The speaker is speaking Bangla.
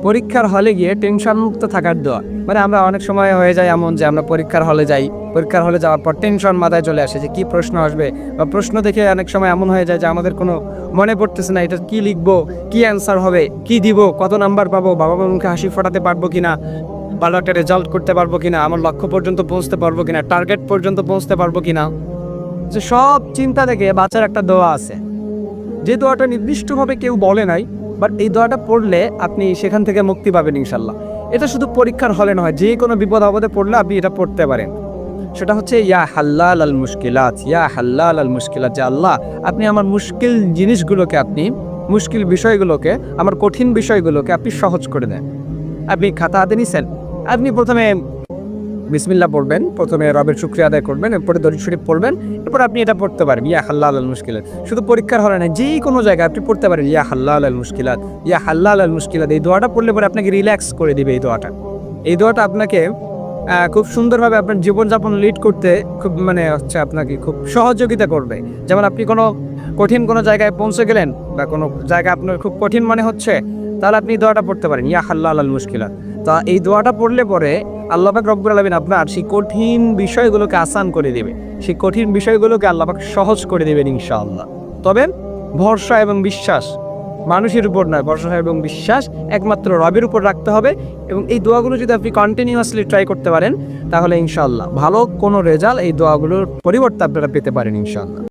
পরীক্ষার হলে গিয়ে টেনশন মুক্ত থাকার দোয়া। মানে আমরা অনেক সময় হয়ে যায় এমন যে আমরা পরীক্ষার হলে যাই, পরীক্ষার হলে যাওয়ার পর টেনশন মাথায় চলে আসে যে কী প্রশ্ন আসবে, বা প্রশ্ন দেখে অনেক সময় এমন হয়ে যায় যে আমাদের কোনো মনে পড়তেছে না এটা কী লিখবো, কী অ্যান্সার হবে, কী দিব, কত নাম্বার পাবো, বাবা মার মুখে হাসি ফোটাতে পারবো কিনা, ভালো একটা রেজাল্ট করতে পারবো কিনা, আমার লক্ষ্য পর্যন্ত পৌঁছতে পারবো কিনা, টার্গেট পর্যন্ত পৌঁছতে পারবো কিনা। যে সব চিন্তা থেকে বাঁচার একটা দোয়া আছে, যে দোয়াটা নির্দিষ্টভাবে কেউ বলে নাই, বাট এই দোয়াটা পড়লে আপনি সেখান থেকে মুক্তি পাবেন ইনশাল্লাহ। এটা শুধু পরীক্ষার হলে নয়, যে কোনো বিপদ আপদে পড়লে আপনি এটা পড়তে পারেন। সেটা হচ্ছে ইয়া হাল্লাল আল মুশকিলাত, ইয়া হাল্লাল আল মুশকিলাত, যে আল্লাহ আপনি আমার মুশকিল জিনিসগুলোকে, আপনি মুশকিল বিষয়গুলোকে, আমার কঠিন বিষয়গুলোকে আপনি সহজ করে দেন। আপনি খাতা হাতে নিছেন, আপনি প্রথমে বিসমিল্লাহ পড়বেন, প্রথমে রবের শুকরিয়া আদায় করবেন, এরপরে দরুদ শরীফ পড়বেন, এরপর আপনি এটা পড়তে পারেন ইয়া হাল্লাল আল মুশকিলাত। শুধু পরীক্ষার হলে না, যেই কোনো জায়গায় আপনি পড়তে পারেন ইয়া হাল্লাল আল মুশকিলাত, ইয়া হাল্লাল আল মুশকিলাত। এই দোয়াটা পড়লে পরে আপনাকে রিল্যাক্স করে দিবে। এই দোয়াটা আপনাকে খুব সুন্দরভাবে আপনার জীবনযাপন লিড করতে খুব আপনাকে খুব সহযোগিতা করবে। যেমন আপনি কঠিন কোনো জায়গায় পৌঁছে গেলেন, বা কোনো জায়গা আপনার খুব কঠিন মনে হচ্ছে, তাহলে আপনি এই দোয়াটা পড়তে পারেন ইয়া হাল্লাল আল মুশকিলাত। তা এই দোয়াটা পড়লে পরে আল্লাহ পাক রব্বুল আলামিন আপনার সেই কঠিন বিষয়গুলোকে আসান করে দেবে, সেই কঠিন বিষয়গুলোকে আল্লাহ পাক সহজ করে দেবেন ইনশাআল্লাহ। তবে ভরসা এবং বিশ্বাস মানুষের উপর নয়, ভরসা এবং বিশ্বাস একমাত্র রবের উপর রাখতে হবে। এবং এই দোয়াগুলো যদি আপনি কন্টিনিউয়াসলি ট্রাই করতে পারেন, তাহলে ইনশাআল্লাহ ভালো কোনো রেজাল্ট এই দোয়াগুলোর পরিবর্তে আপনারা পেতে পারেন ইনশাআল্লাহ।